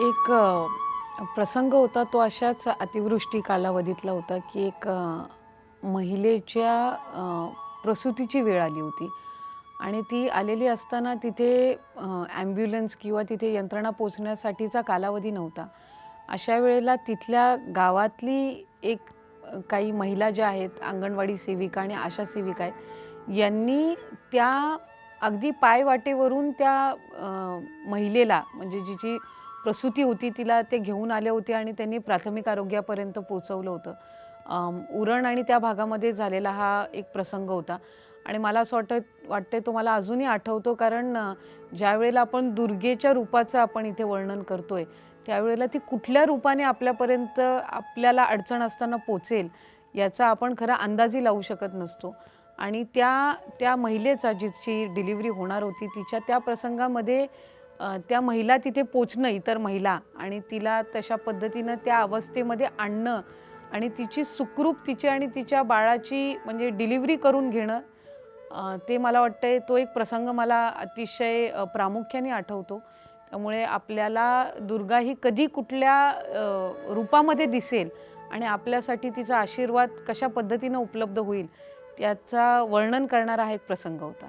एक प्रसंग होता तो अशाच अतिवृष्टी कालावधीतला होता की एक महिलेच्या प्रसूतीची वेळ आली होती आणि ती आलेली असताना तिथे ॲम्ब्युलन्स किंवा तिथे यंत्रणा पोचण्यासाठीचा कालावधी नव्हता. अशा वेळेला तिथल्या गावातली एक काही महिला ज्या आहेत अंगणवाडी सेविका आणि आशा सेविका आहेत यांनी त्या अगदी पायवाटेवरून त्या महिलेला म्हणजे जिची प्रसूती होती तिला ते घेऊन आले होते आणि त्यांनी प्राथमिक आरोग्यापर्यंत पोहोचवलं होतं. उरण आणि त्या भागामध्ये झालेला हा एक प्रसंग होता आणि मला असं वाटतंय तो मला अजूनही आठवतो कारण ज्यावेळेला आपण दुर्गेच्या रूपाचं आपण इथे वर्णन करतोय त्यावेळेला ती कुठल्या रूपाने आपल्यापर्यंत आपल्याला अडचण असताना पोचेल याचा आपण खरा अंदाजही लावू शकत नसतो. आणि त्या महिलेचा जिची डिलिव्हरी होणार होती तिच्या त्या प्रसंगामध्ये त्या महिला तिथे पोचणं इतर महिला आणि तिला तशा पद्धतीनं त्या अवस्थेमध्ये आणणं आणि तिची सुखरूप तिची आणि तिच्या बाळाची म्हणजे डिलिव्हरी करून घेणं ते मला वाटतंय तो एक प्रसंग मला अतिशय प्रामुख्याने आठवतो. त्यामुळे आपल्याला दुर्गा ही कधी कुठल्या रूपामध्ये दिसेल आणि आपल्यासाठी तिचा आशीर्वाद कशा पद्धतीनं उपलब्ध होईल याचा वर्णन करणारा हा एक प्रसंग होता.